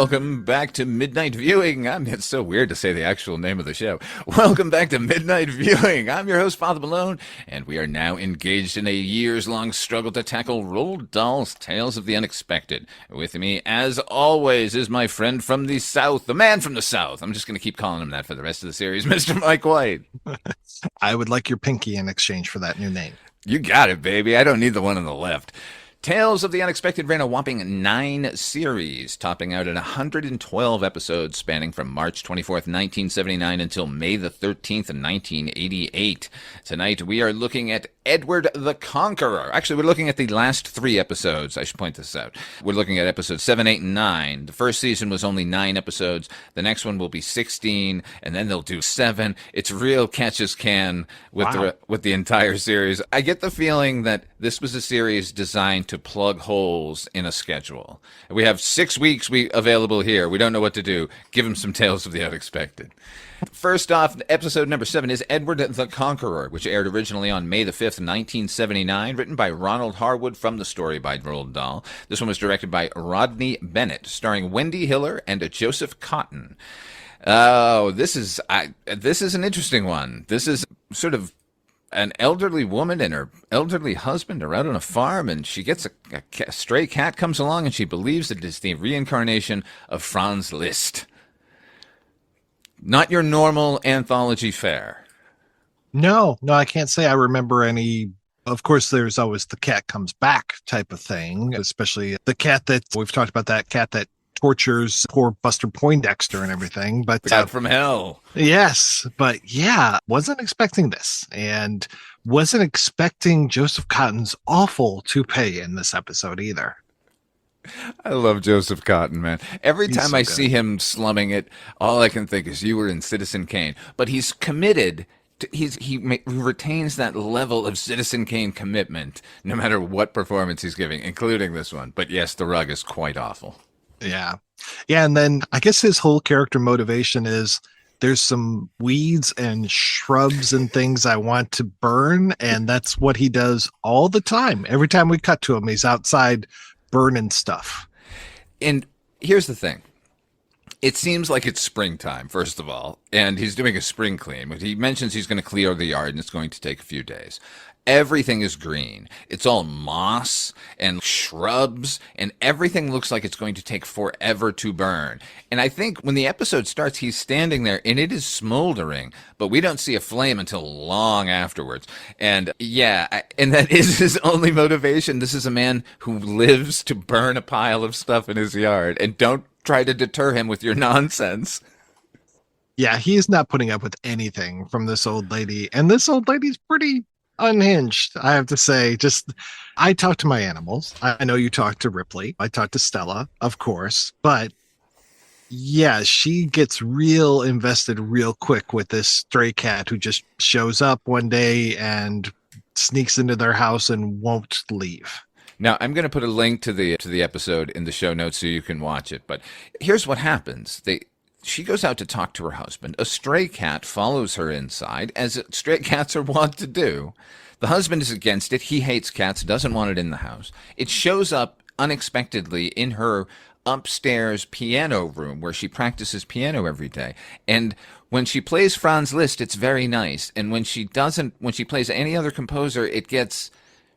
welcome back to Midnight Viewing. It's so weird to say the actual name of the show. Welcome back to Midnight Viewing. I'm your host, Father Malone, and we are now engaged in a years-long struggle to tackle Roald Dahl's Tales of the Unexpected. With me, as always, is my friend from the South, the man from the South. I'm just going to keep calling him that for the rest of the series, Mr. Mike White. I would like your pinky in exchange for that new name. You got it, baby. I don't need the one on the left. Tales of the Unexpected ran a whopping 9 series, topping out at 112 episodes spanning from March 24th, 1979 until May the 13th, 1988. Tonight we are looking at Edward the Conqueror. Actually, we're looking at the last 3 episodes. I should point this out. We're looking at episodes 7, 8, and 9. The first season was only 9 episodes. The next one will be 16, and then they'll do 7. It's real catch as can with the entire series. I get the feeling that this was a series designed to plug holes in a schedule. We have 6 weeks available here. We don't know what to do. Give them some Tales of the Unexpected. First off, episode number 7 is Edward the Conqueror, which aired originally on May the 5th, 1979, written by Ronald Harwood from the story by Roald Dahl. This one was directed by Rodney Bennett, starring Wendy Hiller and Joseph Cotton. Oh, this is an interesting one. This is sort of an elderly woman and her elderly husband are out on a farm, and she gets a stray cat comes along, and she believes it is the reincarnation of Franz Liszt. Not your normal anthology fare. No, I can't say I remember any. Of course, there's always the cat comes back type of thing, especially the cat that we've talked about, that cat that tortures poor Buster Poindexter and everything. But the cat from hell. Yes, but yeah, wasn't expecting this, and wasn't expecting Joseph Cotton's awful toupee in this episode either. I love Joseph Cotton, man. Every time so I good. see him slumming it, all I can think is you were in Citizen Kane. But he's committed. He retains that level of Citizen Kane commitment no matter what performance he's giving, including this one. But yes, the rug is quite awful. Yeah. And then I guess his whole character motivation is there's some weeds and shrubs and things I want to burn. And that's what he does all the time. Every time we cut to him, he's outside burning stuff. And here's the thing. It seems like it's springtime, first of all, and he's doing a spring clean. But he mentions he's going to clear the yard, and it's going to take a few days. Everything is green. It's all moss and shrubs, and everything looks like it's going to take forever to burn. And I think when the episode starts, he's standing there, and it is smoldering, but we don't see a flame until long afterwards. And yeah, and that is his only motivation. This is a man who lives to burn a pile of stuff in his yard, and don't try to deter him with your nonsense. Yeah, he's not putting up with anything from this old lady, and this old lady's pretty unhinged, I have to say. I talk to my animals. I know you talk to Ripley. I talk to Stella, of course, but yeah, she gets real invested real quick with this stray cat who just shows up one day and sneaks into their house and won't leave. Now, I'm going to put a link to the episode in the show notes so you can watch it, but here's what happens. She goes out to talk to her husband. A stray cat follows her inside, as stray cats are wont to do. The husband is against it. He hates cats, doesn't want it in the house. It shows up unexpectedly in her upstairs piano room where she practices piano every day. And when she plays Franz Liszt, it's very nice. And when she plays any other composer, it gets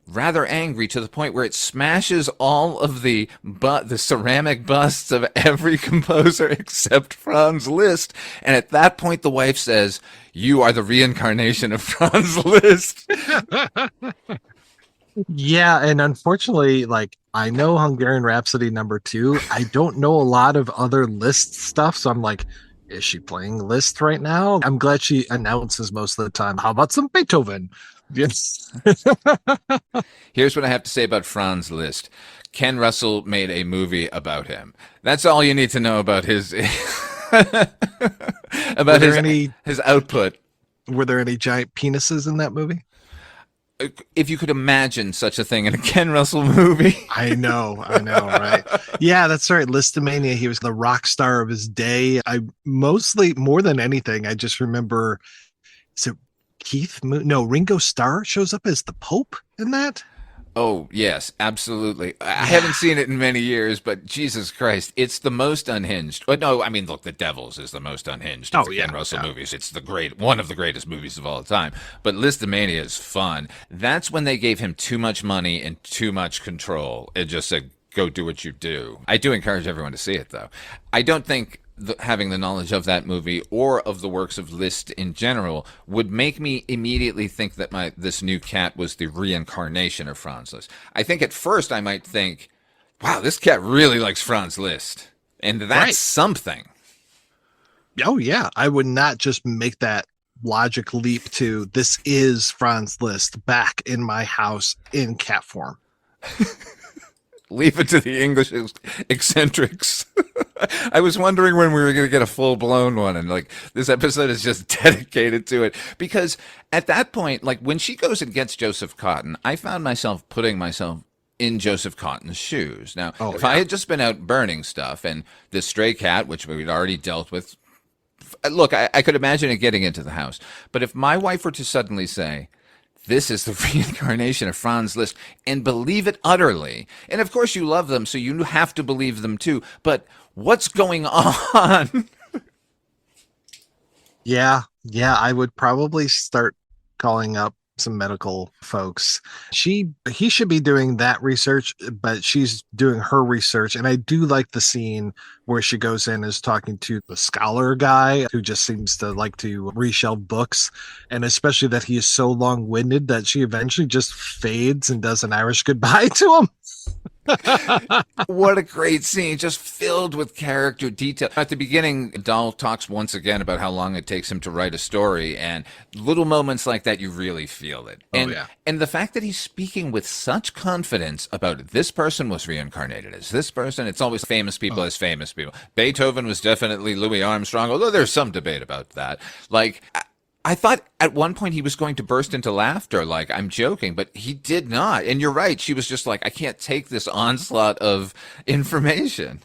rather angry to the point where it smashes all of the ceramic busts of every composer except Franz Liszt. And at that point, the wife says, "You are the reincarnation of Franz Liszt." Yeah, and unfortunately, I know Hungarian Rhapsody #2. I don't know a lot of other Liszt stuff, so I'm like, is she playing Liszt right now? I'm glad she announces most of the time, how about some Beethoven? Yes. Here's what I have to say about Franz Liszt. Ken Russell made a movie about him. That's all you need to know about his his output. Were there any giant penises in that movie? If you could imagine such a thing in a Ken Russell movie. I know, right? Yeah, that's right. Listomania, he was the rock star of his day. I mostly, more than anything, I just remember, is it Ringo Starr shows up as the Pope in that? Oh, yes, absolutely. I haven't Yeah. seen it in many years, but Jesus Christ, it's the most unhinged. But no, I mean, look, The Devils is the most unhinged of Oh the yeah. Ken Russell Yeah. movies. It's one of the greatest movies of all time. But Listomania is fun. That's when they gave him too much money and too much control. It just said, go do what you do. I do encourage everyone to see it, though. I don't think having the knowledge of that movie or of the works of Liszt in general would make me immediately think that this new cat was the reincarnation of Franz Liszt. I think at first I might think, wow, this cat really likes Franz Liszt. And that's Right. something. Oh yeah. I would not just make that logic leap to this is Franz Liszt back in my house in cat form. Leave it to the English eccentrics. I was wondering when we were going to get a full blown one, and like this episode is just dedicated to it because at that point, like when she goes and gets Joseph Cotton, I found myself putting myself in Joseph Cotton's shoes. Now, Oh if I yeah. had just been out burning stuff and this stray cat, which we'd already dealt with, look, I could imagine it getting into the house. But if my wife were to suddenly say, this is the reincarnation of Franz Liszt, and believe it utterly. And of course, you love them, so you have to believe them too. But what's going on? Yeah. Yeah. I would probably start calling up some medical folks. He should be doing that research, but she's doing her research. And I do like the scene where she goes in and is talking to the scholar guy who just seems to like to reshelve books. And especially that he is so long-winded that she eventually just fades and does an Irish goodbye to him. What a great scene, just filled with character detail. At the beginning, Dahl talks once again about how long it takes him to write a story, and little moments like that, you really feel it. Oh And yeah. and the fact that he's speaking with such confidence about this person was reincarnated as this person, it's always famous people Oh, as famous people. Beethoven was definitely Louis Armstrong, although there's some debate about that. Like, I thought at one point he was going to burst into laughter, like, I'm joking, but he did not. And you're right. She was just like, I can't take this onslaught of information.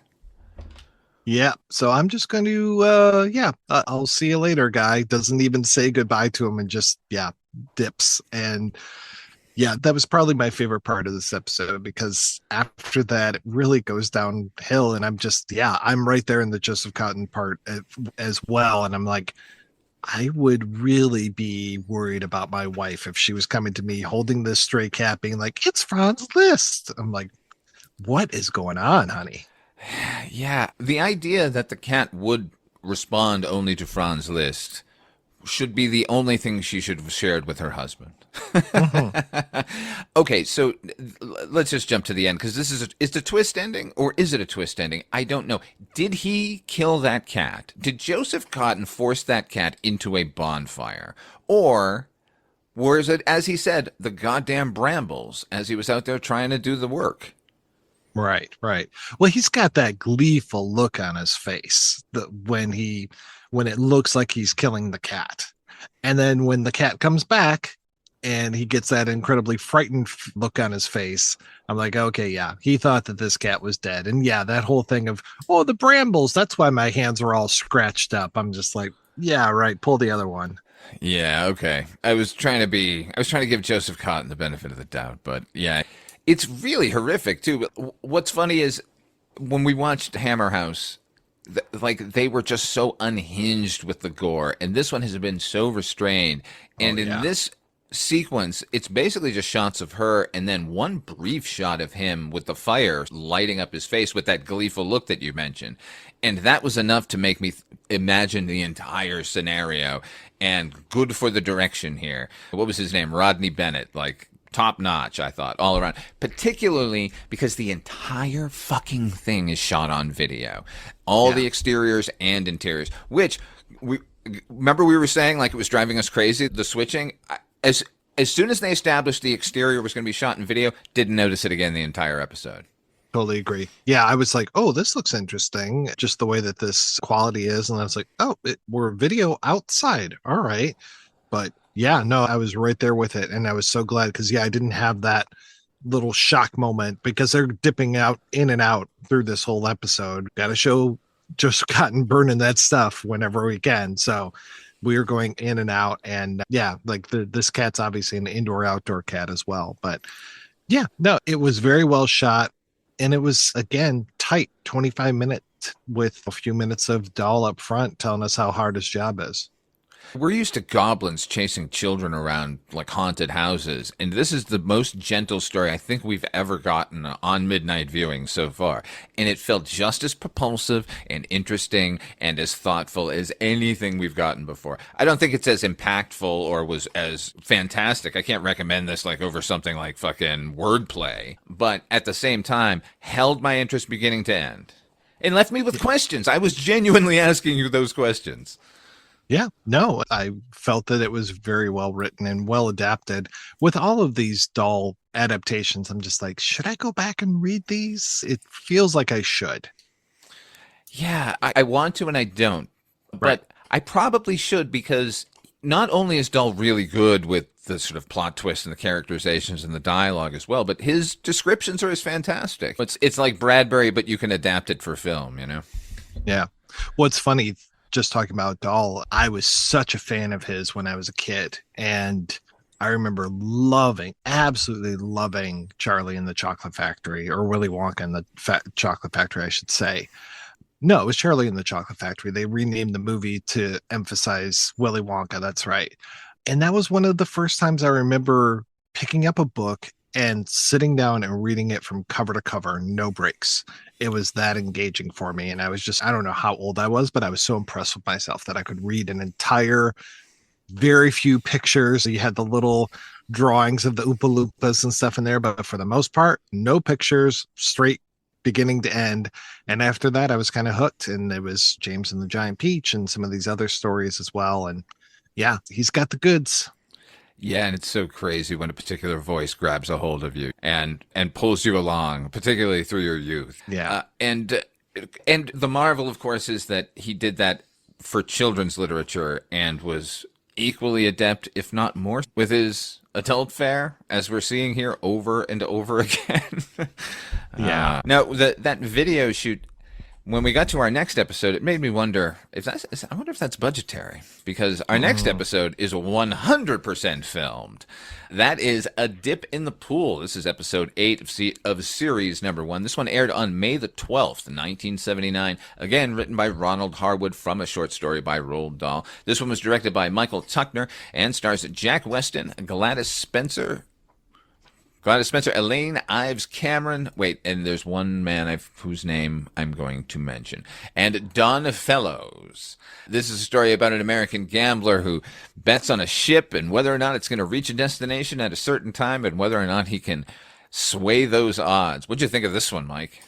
yeah. So I'm just going to, I'll see you later, guy. Doesn't even say goodbye to him and just, yeah, dips. And yeah, that was probably my favorite part of this episode because after that, it really goes downhill. And I'm just, yeah, I'm right there in the Joseph Cotton part as well. And I'm like, I would really be worried about my wife if she was coming to me holding this stray cat, being like, it's Franz Liszt. I'm like, what is going on, honey? Yeah, the idea that the cat would respond only to Franz Liszt should be the only thing she should have shared with her husband. Mhm. Okay, so let's just jump to the end because is the twist ending or is it a twist ending? I don't know. Did he kill that cat? Did Joseph Cotton force that cat into a bonfire? Or was it, as he said, the goddamn brambles as he was out there trying to do the work? Right, right. Well, he's got that gleeful look on his face when it looks like he's killing the cat. And then when the cat comes back and he gets that incredibly frightened look on his face, I'm like, okay, yeah, he thought that this cat was dead. And yeah, that whole thing of, oh, the brambles, that's why my hands are all scratched up. I'm just like, yeah, right, pull the other one. Yeah, okay. I was trying to give Joseph Cotton the benefit of the doubt, but yeah, it's really horrific too. What's funny is when we watched Hammer House, like they were just so unhinged with the gore, and this one has been so restrained. Oh And in yeah. this sequence, it's basically just shots of her and then one brief shot of him with the fire lighting up his face with that gleeful look that you mentioned. And that was enough to make me imagine the entire scenario. And good for the direction here. What was his name? Rodney Bennett. Like, top notch, I thought, all around. Particularly because the entire fucking thing is shot on video. All Yeah. the exteriors and interiors, which we remember we were saying like it was driving us crazy, the switching. As as soon as they established the exterior was going to be shot in video, didn't notice it again the entire episode. Totally agree. Yeah, I was like, oh, this looks interesting. Just the way that this quality is. And I was like, oh, we're video outside. All right. But yeah, no, I was right there with it. And I was so glad because, yeah, I didn't have that little shock moment because they're dipping out in and out through this whole episode. Got to show Joseph Cotton burning that stuff whenever we can. So we are going in and out. And yeah, like this cat's obviously an indoor outdoor cat as well. But Yeah, no, it was very well shot. And it was, again, tight 25 minutes with a few minutes of Dahl up front telling us how hard his job is. We're used to goblins chasing children around like haunted houses, and this is the most gentle story I think we've ever gotten on midnight viewing so far. And it felt just as propulsive and interesting and as thoughtful as anything we've gotten before. I don't think it's as impactful or was as fantastic. I can't recommend this like over something like fucking wordplay, but at the same time, held my interest beginning to end. And left me with questions. I was genuinely asking you those questions. Yeah, no, I felt that it was very well written and well adapted. With all of these Dahl adaptations, I'm just like, should I go back and read these? It feels like I should. Yeah, I want to and I don't. Right. But I probably should because not only is Dull really good with the sort of plot twists and the characterizations and the dialogue as well, but his descriptions are as fantastic. It's like Bradbury, but you can adapt it for film, you know? Yeah. What's funny, just talking about Dahl, I was such a fan of his when I was a kid. And I remember loving, absolutely loving Charlie and the Chocolate Factory, or Willy Wonka and the Chocolate Factory, I should say. No, it was Charlie and the Chocolate Factory. They renamed the movie to emphasize Willy Wonka. That's right. And that was one of the first times I remember picking up a book and sitting down and reading it from cover to cover, no breaks. It was that engaging for me. And I was just, I don't know how old I was, but I was so impressed with myself that I could read an entire, very few pictures. You had the little drawings of the Oompa Loompas and stuff in there, but for the most part, no pictures, straight beginning to end. And after that, I was kind of hooked. And it was James and the Giant Peach and some of these other stories as well. And yeah, he's got the goods. Yeah, and it's so crazy when a particular voice grabs a hold of you and pulls you along, particularly through your youth. Yeah. And the marvel, of course, is that he did that for children's literature and was equally adept, if not more, with his adult fare, as we're seeing here over and over again. Yeah. Now, that video shoot, when we got to our next episode, it made me wonder if I wonder if that's budgetary, because our next episode is 100% filmed. That is A Dip in the Pool. This is episode 8 of series number 1. This one aired on May the 12th, 1979. Again, written by Ronald Harwood from a short story by Roald Dahl. This one was directed by Michael Tuckner and stars Jack Weston, Gladys Spencer, Elaine Ives Cameron. Wait, and there's one man whose name I'm going to mention. And Don Fellows. This is a story about an American gambler who bets on a ship and whether or not it's going to reach a destination at a certain time and whether or not he can sway those odds. What'd you think of this one, Mike?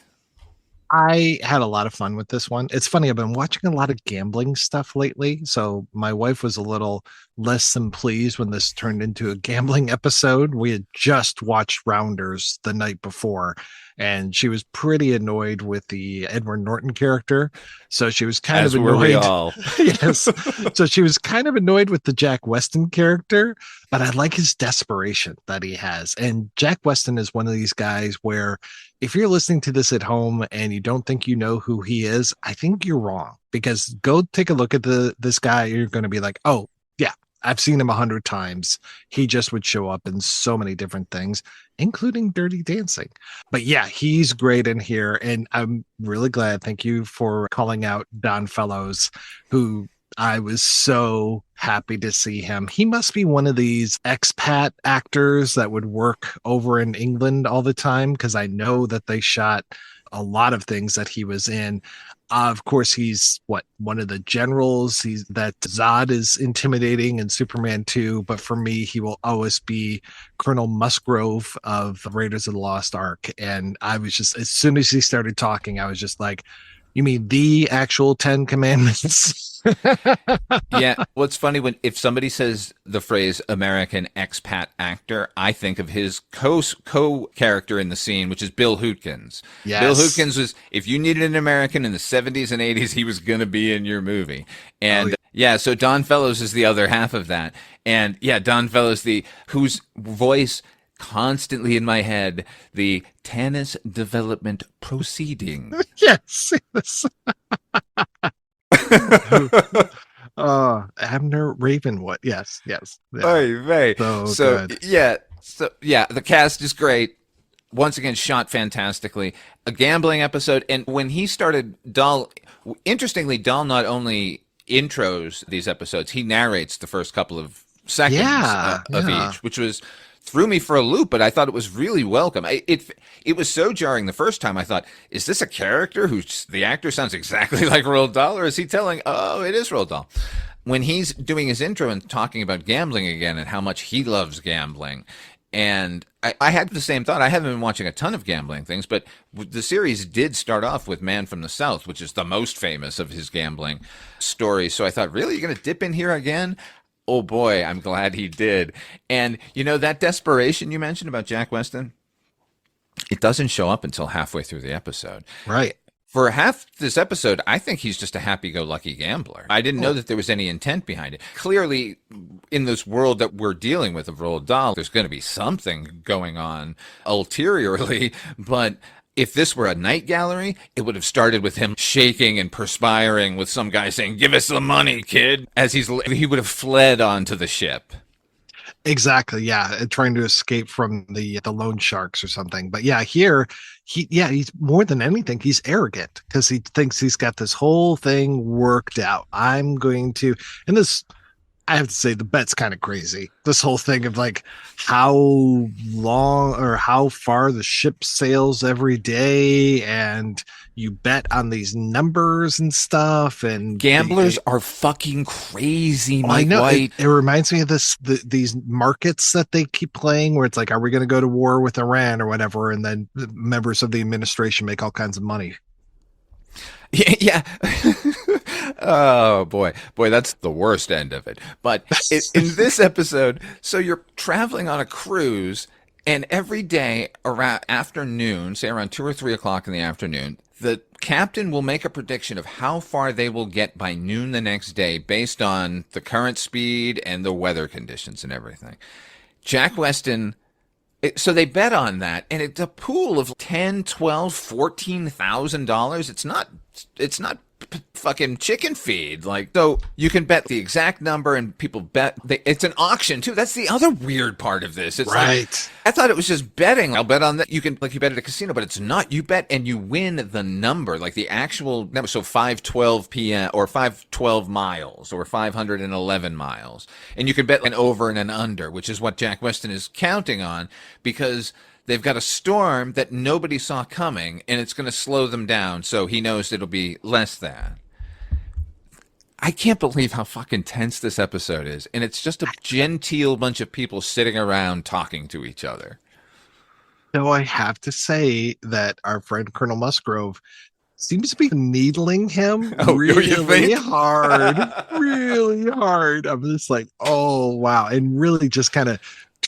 I had a lot of fun with this one. It's funny, I've been watching a lot of gambling stuff lately. So my wife was a little less than pleased when this turned into a gambling episode. We had just watched Rounders the night before, and she was pretty annoyed with the Edward Norton character. So she was kind As of were we annoyed. all. Yes. So she was kind of annoyed with the Jack Weston character, but I like his desperation that he has. And Jack Weston is one of these guys where if you're listening to this at home and you don't think you know who he is, I think you're wrong, because go take a look at this guy. You're going to be like, oh, yeah, I've seen him 100 times. He just would show up in so many different things, including Dirty Dancing. But yeah, he's great in here. And I'm really glad. Thank you for calling out Don Fellows, who I was so happy to see him. He must be one of these expat actors that would work over in England all the time, because I know that they shot a lot of things that he was in. Of course, he's one of the generals. He's that Zod is intimidating in Superman 2, but for me, he will always be Colonel Musgrove of Raiders of the Lost Ark. And I was just, as soon as he started talking, I was just like, you mean the actual 10 Commandments? Yeah, what's funny if somebody says the phrase American expat actor, I think of his co-character in the scene, which is Bill Hootkins. Yes. Bill Hootkins was, if you needed an American in the 70s and 80s, he was going to be in your movie. And yeah, so Don Fellows is the other half of that. And yeah, Don Fellows, whose voice constantly in my head, the Tanis Development Proceeding. Yes. Abner Ravenwood. Yes. Yeah. Oy vey. So So good. yeah, the cast is great. once again, shot fantastically. A gambling episode. And when he started, interestingly, Dahl not only intros these episodes, he narrates the first couple of seconds of each, which threw me for a loop, but I thought it was really welcome. It was so jarring the first time. I thought, is this a character the actor sounds exactly like Roald Dahl, or is he telling, oh, it is Roald Dahl? When he's doing his intro and talking about gambling again and how much he loves gambling, and I had the same thought. I haven't been watching a ton of gambling things, but the series did start off with Man from the South, which is the most famous of his gambling stories. So I thought, really, you're going to dip in here again? Oh boy, I'm glad he did. And that desperation you mentioned about Jack Weston, it doesn't show up until halfway through the episode. Right. For half this episode, I think he's just a happy-go-lucky gambler. I didn't know that there was any intent behind it. Clearly, in this world that we're dealing with of Roald Dahl, there's going to be something going on ulteriorly, but if this were a night gallery, it would have started with him shaking and perspiring with some guy saying, "Give us the money, kid," as he would have fled onto the ship. Exactly. Yeah. Trying to escape from the loan sharks or something. But yeah, here he's more than anything, he's arrogant because he thinks he's got this whole thing worked out. I'm going to, and this, I have to say the bet's kind of crazy. This whole thing of like how long or how far the ship sails every day, and you bet on these numbers and stuff. And gamblers are fucking crazy, Mike I know. White. It reminds me of these markets that they keep playing where it's like, are we going to go to war with Iran or whatever? And then the members of the administration make all kinds of money. Yeah. Oh boy, that's the worst end of it. But in this episode, so you're traveling on a cruise, and every day around afternoon, say around 2 or 3 o'clock in the afternoon, the captain will make a prediction of how far they will get by noon the next day based on the current speed and the weather conditions and everything. Jack Weston. So they bet on that, and it's a pool of $10, $12, $14,000. It's not fucking chicken feed. Like, so you can bet the exact number, and people bet. It's an auction too. That's the other weird part of this. It's right. Like, I thought it was just betting. I'll bet on that. You bet at a casino, but it's not. You bet and you win the number, like the actual number. So 512 p.m. or 512 miles or 511 miles, and you can bet an over and an under, which is what Jack Weston is counting on because they've got a storm that nobody saw coming, and it's going to slow them down, so he knows it'll be less than. I can't believe how fucking tense this episode is, and it's just a genteel bunch of people sitting around talking to each other. So I have to say that our friend Colonel Musgrove seems to be needling him really hard, really hard. I'm just like, oh, wow. And really just kind of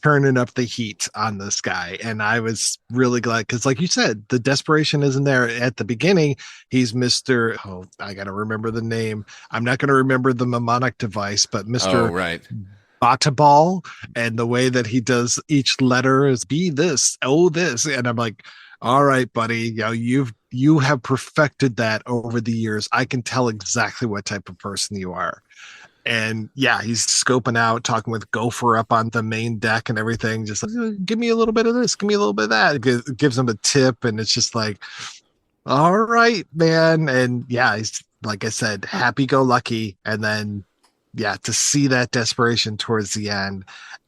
turning up the heat on this guy. And I was really glad because, like you said, the desperation isn't there at the beginning. He's Mr. Oh, I got to remember the name. I'm not going to remember the mnemonic device, but Mr. Oh, right. Batabal, and the way that he does each letter is be this, oh, this. And I'm like, all right, buddy, you have perfected that over the years. I can tell exactly what type of person you are. And yeah, he's scoping out, talking with Gopher up on the main deck and everything. Just like, give me a little bit of this, give me a little bit of that. It gives him a tip, and it's just like, all right, man. And yeah, he's, like I said, happy-go-lucky. And then, yeah, to see that desperation towards the end,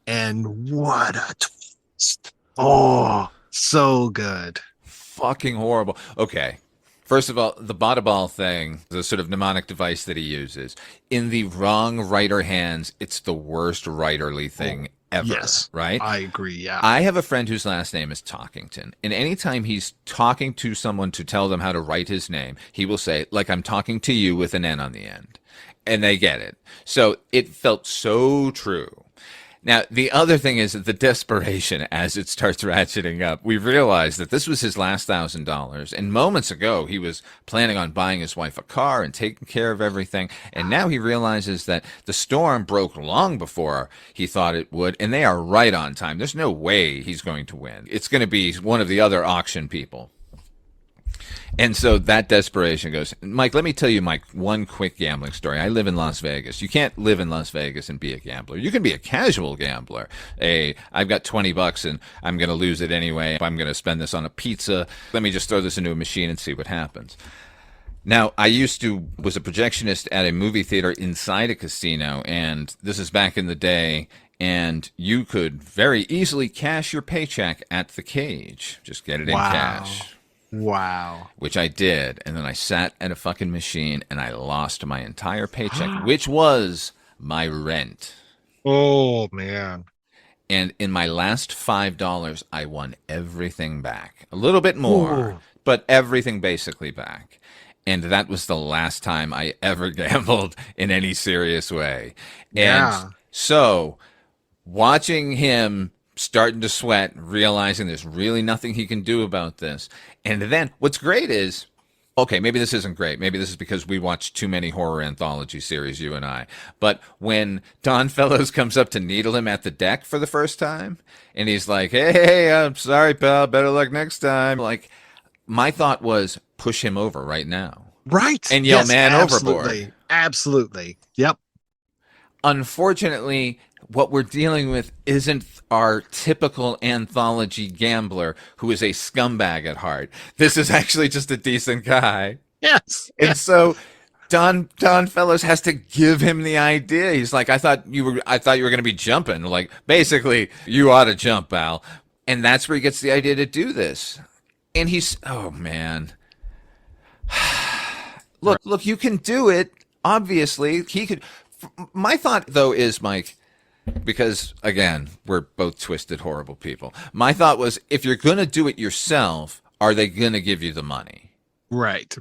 and what a twist! Oh, so good. Fucking horrible. Okay. First of all, the Bottaball thing, the sort of mnemonic device that he uses, in the wrong writer hands, it's the worst writerly thing ever. Yes, right? I agree, yeah. I have a friend whose last name is Talkington, and anytime he's talking to someone to tell them how to write his name, he will say, like, I'm talking to you with an N on the end. And they get it. So it felt so true. Now, the other thing is the desperation as it starts ratcheting up. We realize that this was his last $1,000. And moments ago, he was planning on buying his wife a car and taking care of everything. And now he realizes that the storm broke long before he thought it would. And they are right on time. There's no way he's going to win. It's going to be one of the other auction people. And so that desperation goes, Mike, let me tell you my one quick gambling story. I live in Las Vegas. You can't live in Las Vegas and be a gambler. You can be a casual gambler. I've got $20 and I'm going to lose it anyway. I'm going to spend this on a pizza. Let me just throw this into a machine and see what happens. Now, I was a projectionist at a movie theater inside a casino, and this is back in the day, and you could very easily cash your paycheck at the cage. Just get it in cash. Wow. Which I did, and then I sat at a fucking machine, and I lost my entire paycheck, which was my rent. Oh, man. And in my last $5, I won everything back. A little bit more, but everything basically back. And that was the last time I ever gambled in any serious way. And so watching him starting to sweat, realizing there's really nothing he can do about this. And then what's great is, okay, maybe this isn't great. Maybe this is because we watch too many horror anthology series, you and I. But when Don Fellows comes up to needle him at the deck for the first time, and he's like, hey, I'm sorry, pal, better luck next time. Like, my thought was, push him over right now. Right. And yell, man, overboard. Absolutely. Yep. Unfortunately, what we're dealing with isn't our typical anthology gambler who is a scumbag at heart. This is actually just a decent guy. Yes. And so Don Fellows has to give him the idea. He's like, I thought you were going to be jumping. Like, basically, you ought to jump, Al. And that's where he gets the idea to do this. And oh man. Look, you can do it. Obviously, he could. My thought though is, Mike, because again, we're both twisted, horrible people. My thought was, if you're going to do it yourself, are they going to give you the money? Right.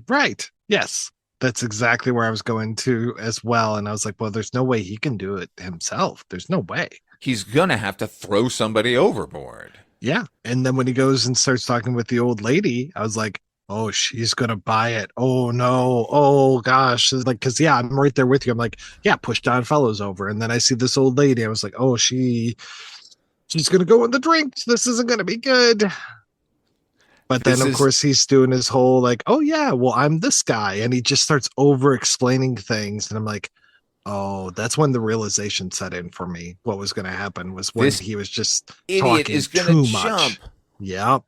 Yes. That's exactly where I was going to as well. And I was like, well, there's no way he can do it himself. There's no way. He's going to have to throw somebody overboard. Yeah. And then when he goes and starts talking with the old lady, I was like, oh, she's going to buy it. Oh, no. Oh, gosh. It's like, because, yeah, I'm right there with you. I'm like, yeah, push Don Fellows over. And then I see this old lady. I was like, oh, she's going to go in the drinks. This isn't going to be good. But then, of course, he's doing his whole like, oh, yeah, well, I'm this guy. And he just starts over explaining things. And I'm like, oh, that's when the realization set in for me. What was going to happen was when he was just idiot is going to jump. Yep.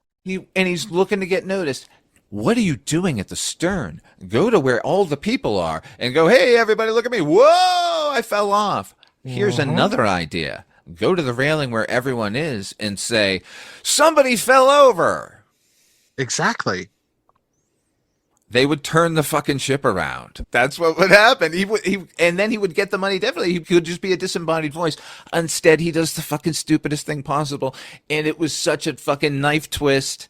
And he's looking to get noticed. What are you doing at the stern? Go to where all the people are and go, hey, everybody, look at me. Whoa, I fell off. Here's another idea. Go to the railing where everyone is and say, somebody fell over. Exactly. They would turn the fucking ship around. That's what would happen. And then he would get the money. Definitely, he could just be a disembodied voice. Instead, he does the fucking stupidest thing possible. And it was such a fucking knife twist.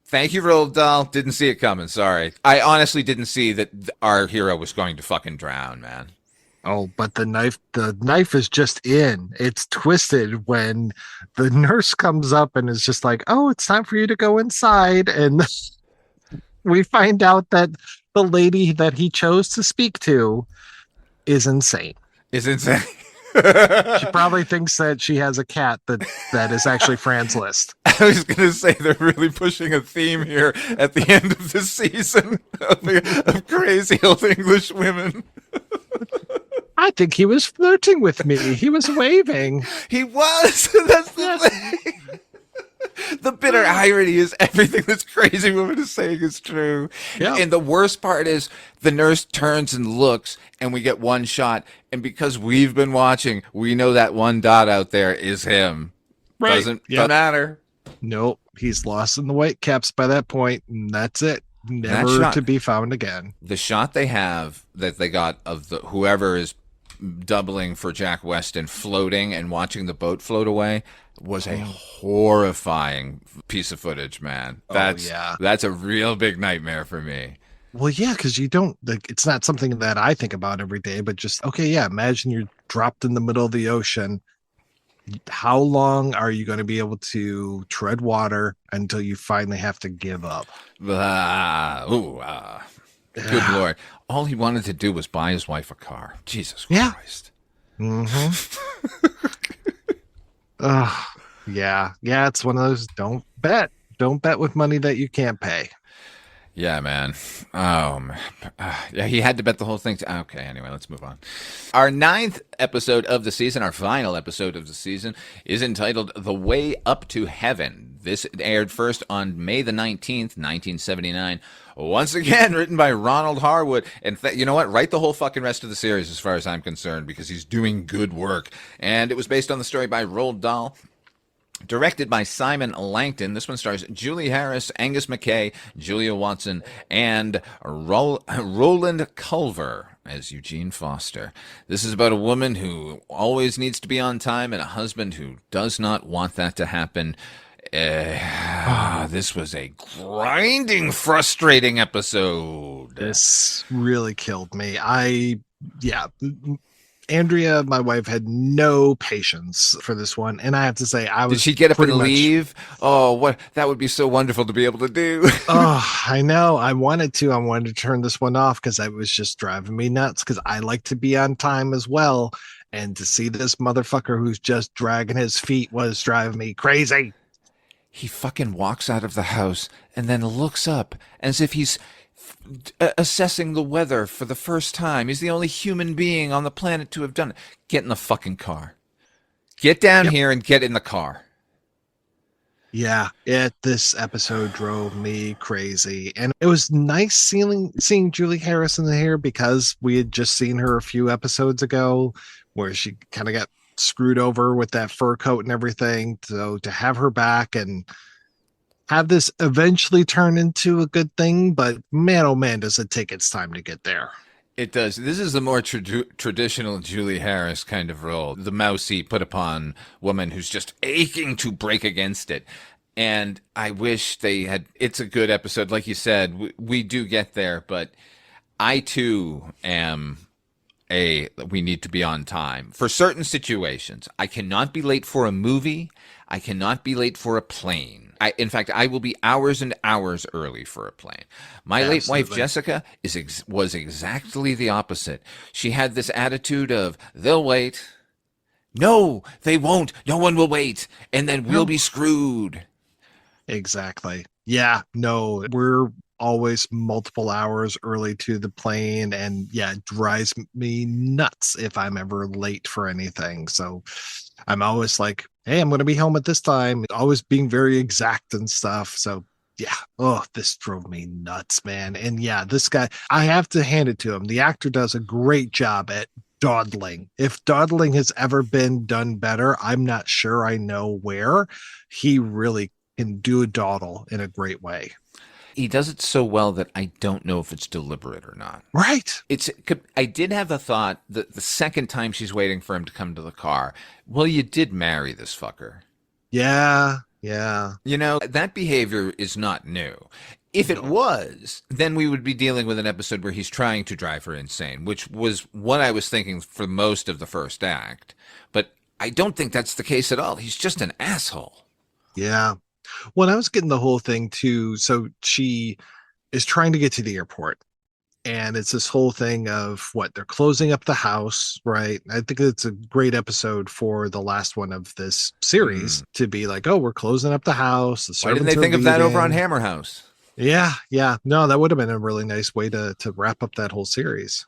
Thank you, Roald Dahl. Didn't see it coming. Sorry. I honestly didn't see that our hero was going to fucking drown, man. Oh, but the knife is just in. It's twisted when the nurse comes up and is just like, oh, it's time for you to go inside. And we find out that the lady that he chose to speak to is insane. She probably thinks that she has a cat that is actually Fran's list. I was going to say they're really pushing a theme here at the end of this season of crazy old English women. I think he was flirting with me. He was waving. He was. That's the thing. The bitter irony is everything this crazy woman is saying is true. Yeah. And the worst part is the nurse turns and looks and we get one shot. And because we've been watching, we know that one dot out there is him. Right. Doesn't matter. Nope. He's lost in the Whitecaps by that point, and that's it. Never to be found again. The shot they have that they got of whoever is doubling for Jack Weston floating and watching the boat float away was a horrifying piece of footage, man. That's a real big nightmare for me. Well, yeah, because you don't like it's not something that I think about every day, but just okay, yeah, imagine you're dropped in the middle of the ocean. How long are you going to be able to tread water until you finally have to give up? Good Lord. All he wanted to do was buy his wife a car. Jesus Christ. Mm-hmm. Yeah. Yeah, it's one of those don't bet with money that you can't pay. Yeah, man. Oh, man. Yeah, he had to bet the whole thing. Okay, anyway, let's move on. Our ninth episode of the season, our final episode of the season, is entitled The Way Up to Heaven. This aired first on May the 19th, 1979. Once again, written by Ronald Harwood. And you know what? Write the whole fucking rest of the series as far as I'm concerned, because he's doing good work. And it was based on the story by Roald Dahl. Directed by Simon Langton. This one stars Julie Harris, Angus McKay, Julia Watson, and Roland Culver as Eugene Foster. This is about a woman who always needs to be on time and a husband who does not want that to happen. This was a grinding, frustrating episode. This really killed me. Yeah. Andrea, my wife, had no patience for this one, and I have to say, I was. Did she get up and pretty much- leave? Oh, what that would be so wonderful to be able to do. Oh, I know. I wanted to. I wanted to turn this one off because it was just driving me nuts. Because I like to be on time as well, and to see this motherfucker who's just dragging his feet was driving me crazy. He fucking walks out of the house and then looks up as if he's assessing the weather for the first time. He's the only human being on the planet to have done it. Get in the fucking car. Get down here and get in the car. Yeah, this episode drove me crazy. And it was nice seeing Julie Harris in here because we had just seen her a few episodes ago where she kind of got screwed over with that fur coat and everything. So to have her back and have this eventually turn into a good thing, but man, oh man, does it take its time to get there. It does. This is the more traditional Julie Harris kind of role. The mousy put upon woman who's just aching to break against it. And I wish they had, it's a good episode. Like you said, we do get there, but I too am we need to be on time for certain situations. I cannot be late for a movie. I cannot be late for a plane. In fact, I will be hours and hours early for a plane. My late wife, Jessica, was exactly the opposite. She had this attitude of, they'll wait. No, they won't. No one will wait. And then we'll be screwed. Exactly. Yeah, no, we're always multiple hours early to the plane. And yeah, it drives me nuts if I'm ever late for anything. So I'm always like, hey, I'm going to be home at this time. Always being very exact and stuff. So yeah, this drove me nuts, man. And yeah, this guy, I have to hand it to him. The actor does a great job at dawdling. If dawdling has ever been done better, I'm not sure I know where. He really can do a dawdle in a great way. He does it so well that I don't know if it's deliberate or not. Right. I did have the thought that the second time she's waiting for him to come to the car, well, you did marry this fucker. Yeah. You know, that behavior is not new. If it was, then we would be dealing with an episode where he's trying to drive her insane, which was what I was thinking for most of the first act. But I don't think that's the case at all. He's just an asshole. Yeah. When I was getting the whole thing too, so she is trying to get to the airport, and it's this whole thing of they're closing up the house, right? I think it's a great episode for the last one of this series to be like, oh, we're closing up the house. Why didn't they think of that over on Hammer House? Yeah. No, that would have been a really nice way to wrap up that whole series.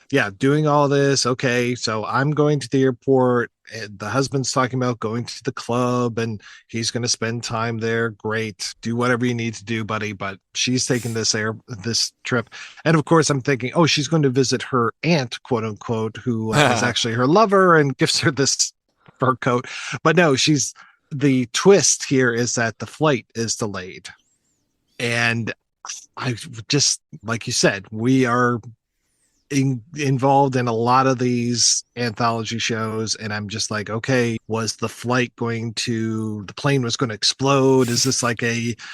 Yeah, doing all this. Okay, so I'm going to the airport. And the husband's talking about going to the club and he's going to spend time there. Great. Do whatever you need to do, buddy. But she's taking this trip. And of course, I'm thinking, oh, she's going to visit her aunt, quote unquote, who is actually her lover and gives her this fur coat. But no, the twist here is that the flight is delayed. And I just, like you said, we are involved in a lot of these anthology shows, and I'm just like, okay, was the plane was going to explode? Is this like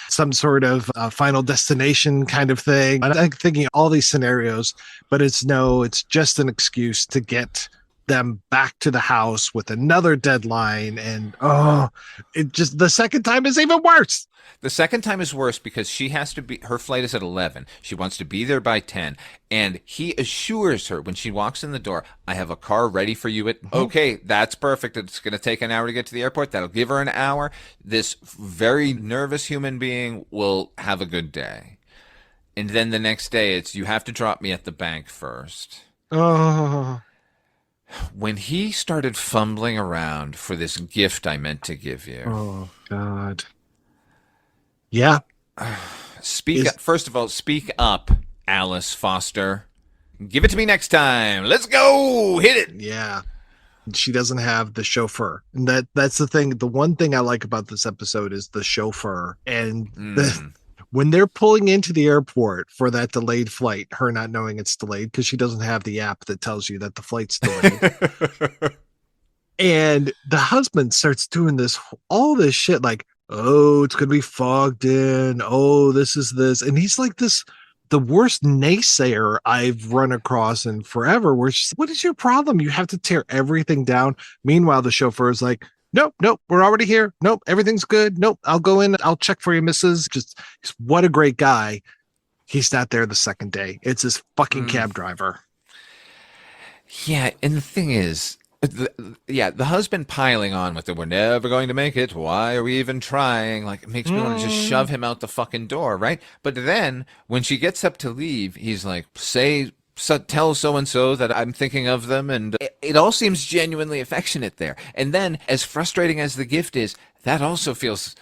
some sort of Final Destination kind of thing? I'm thinking all these scenarios, but it's just an excuse to get them back to the house with another deadline. And the second time is even worse. The second time is worse because her flight is at 11. She wants to be there by 10. And he assures her when she walks in the door, I have a car ready for you okay, that's perfect. It's going to take an hour to get to the airport. That'll give her an hour. This very nervous human being will have a good day. And then the next day, it's you have to drop me at the bank first. Oh, When he started fumbling around for this gift I meant to give you, oh God. Yeah. speak Is up. First of all, speak up, Alice Foster. Give it to me next time. Let's go. Hit it. yeah. She doesn't have the chauffeur. And that's the thing. The one thing I like about this episode is the chauffeur. And when they're pulling into the airport for that delayed flight, her not knowing it's delayed because she doesn't have the app that tells you that the flight's delayed. And the husband starts doing all this shit like, oh, it's going to be fogged in. Oh, this is this. And he's like the worst naysayer I've run across in forever. Where she's, what is your problem? You have to tear everything down. Meanwhile, the chauffeur is like, nope, we're already here. Nope, everything's good. Nope, I'll go in. I'll check for you, missus. Just what a great guy. He's not there the second day. It's his fucking cab driver. Yeah, and the thing is, the husband piling on with the "we're never going to make it. Why are we even trying?" Like, it makes me want to just shove him out the fucking door, right? But then when she gets up to leave, he's like, tell so and so that I'm thinking of them, and it all seems genuinely affectionate there. And then, as frustrating as the gift is, that also feels.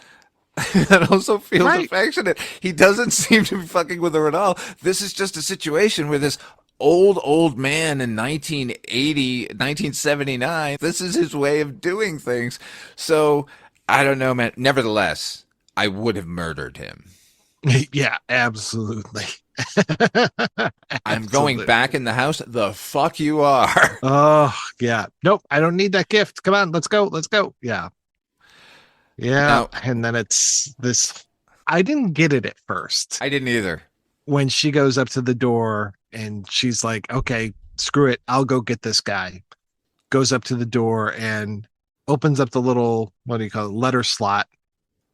Right. Affectionate. He doesn't seem to be fucking with her at all. This is just a situation where this old man in 1980, 1979, this is his way of doing things. So, I don't know, man. Nevertheless, I would have murdered him. Yeah, absolutely. I'm going back in the house. The fuck you are. Oh, yeah. Nope, I don't need that gift. Come on, let's go. Let's go. Yeah. Yeah. Now, And then it's this. I didn't get it at first. I didn't either. When she goes up to the door and she's like, okay, screw it. I'll go get this guy. Goes up to the door and opens up the little, what do you call it, letter slot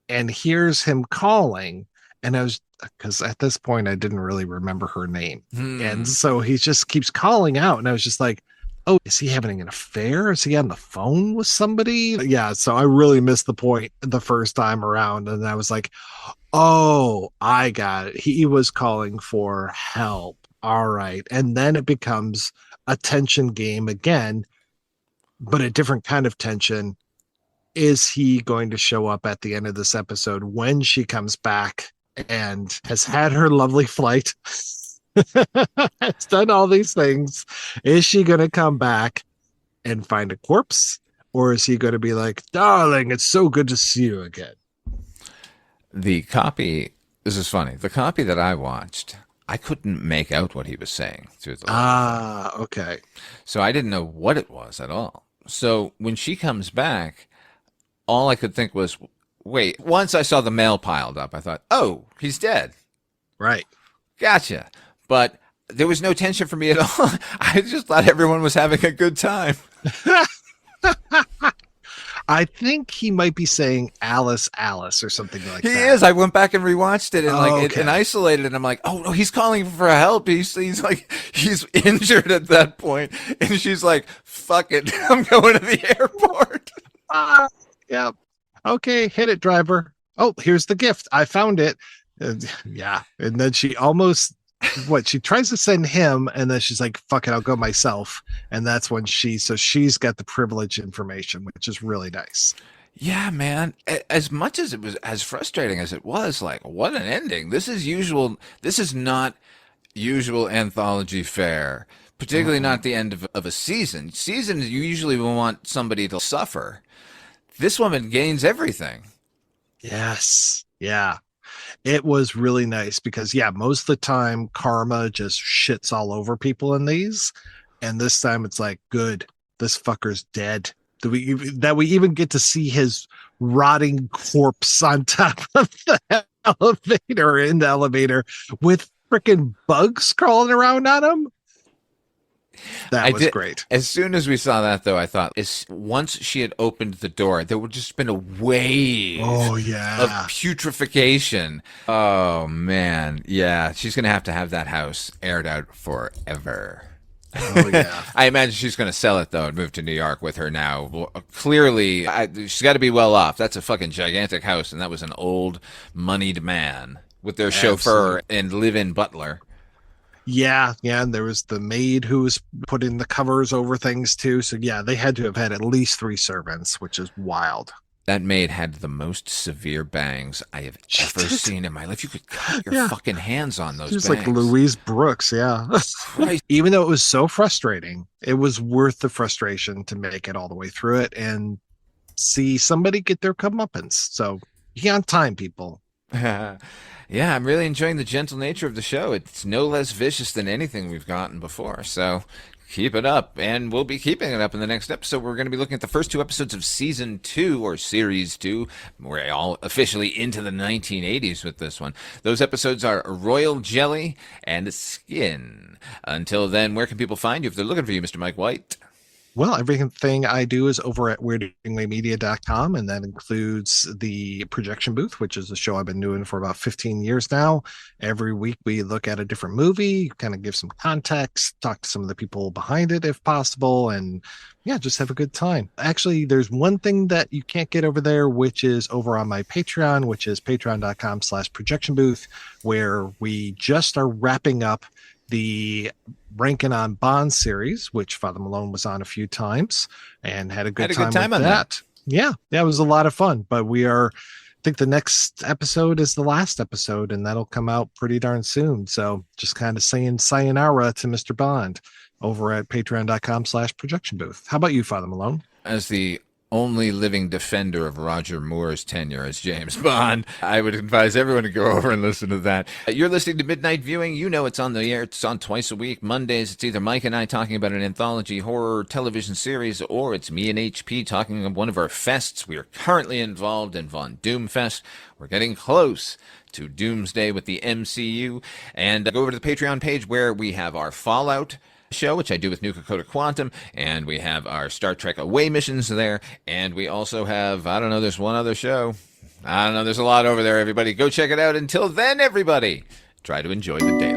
and hears him calling. And I was, because at this point I didn't really remember her name. And so he just keeps calling out. And I was just like, oh, is he having an affair? Is he on the phone with somebody? Yeah. So I really missed the point the first time around. And I was like, oh, I got it. He was calling for help. All right. And then it becomes a tension game again, but a different kind of tension. Is he going to show up at the end of this episode when she comes back and has had her lovely flight? Has done all these things. Is she going to come back and find a corpse? Or is he going to be like, darling, it's so good to see you again? The copy, this is funny. The copy that I watched, I couldn't make out what he was saying through the Okay. So I didn't know what it was at all. So when she comes back, all I could think was, wait, once I saw the mail piled up, I thought, oh, he's dead. Right. Gotcha. But there was no tension for me at all. I just thought everyone was having a good time. I think he might be saying Alice or something like that. He is. I went back and rewatched it and Okay. isolated it. And I'm like, oh no, he's calling for help. He's like, he's injured at that point. And she's like, fuck it. I'm going to the airport. Yeah. Okay, hit it, driver. Oh, here's the gift. I found it. Yeah. And then she almost she tries to send him and then she's like, fuck it, I'll go myself. And that's when she's got the privilege information, which is really nice. Yeah, man. As much as it was as frustrating as it was, like, what an ending. This is not usual anthology fare, particularly not the end of a season. Seasons, you usually will want somebody to suffer. This woman gains everything. Yes. Yeah. It was really nice because, yeah, most of the time karma just shits all over people in these. And this time it's like, good, this fucker's dead. That we even get to see his rotting corpse on top of the elevator, in the elevator, with freaking bugs crawling around on him. That was great. As soon as we saw that, though, I thought, once she had opened the door, there would just been a wave of putrefaction. Oh, man. Yeah, she's going to have that house aired out forever. Oh, yeah. I imagine she's going to sell it, though, and move to New York with her now. Well, clearly, she's got to be well off. That's a fucking gigantic house, and that was an old, moneyed man with their chauffeur Absolutely. and live-in butler. Yeah, yeah. And there was the maid who was putting the covers over things too. So yeah, they had to have had at least three servants, which is wild. That maid had the most severe bangs I have She ever did. seen in my life. You could cut your Yeah. fucking hands on She those was like bangs. Louise Brooks, yeah. Christ. Even though it was so frustrating, it was worth the frustration to make it all the way through it and see somebody get their comeuppance. So you got time, people. Yeah, I'm really enjoying the gentle nature of the show. It's no less vicious than anything we've gotten before. So keep it up. And we'll be keeping it up in the next episode. We're going to be looking at the first two episodes of season 2 or series 2. We're all officially into the 1980s with this one. Those episodes are Royal Jelly and Skin. Until then, where can people find you if they're looking for you, Mr. Mike White? Well, everything I do is over at weirdingwaymedia.com, and that includes the projection booth, which is a show I've been doing for about 15 years now. Every week we look at a different movie, kind of give some context, talk to some of the people behind it if possible, and yeah, just have a good time. Actually, there's one thing that you can't get over there, which is over on my Patreon, which is patreon.com/projection booth, where we just are wrapping up the Rankin on Bond series, which Father Malone was on a few times and had a good time with on that. Yeah, it was a lot of fun. But I think the next episode is the last episode, and that'll come out pretty darn soon. So just kind of saying sayonara to Mr. Bond over at patreon.com/projection booth. How about you, Father Malone? As the only living defender of Roger Moore's tenure as James Bond, I would advise everyone to go over and listen to that. You're listening to Midnight Viewing. You know it's on the air. It's on twice a week. Mondays, it's either Mike and I talking about an anthology horror television series, or it's me and HP talking about one of our fests. We are currently involved in Von Doom Fest. We're getting close to Doomsday with the MCU. And go over to the Patreon page where we have our Fallout show, which I do with Nuka Coda Quantum, and we have our Star Trek Away missions there, and we also have, I don't know, there's one other show. I don't know, there's a lot over there, everybody. Go check it out. Until then, everybody, try to enjoy the day.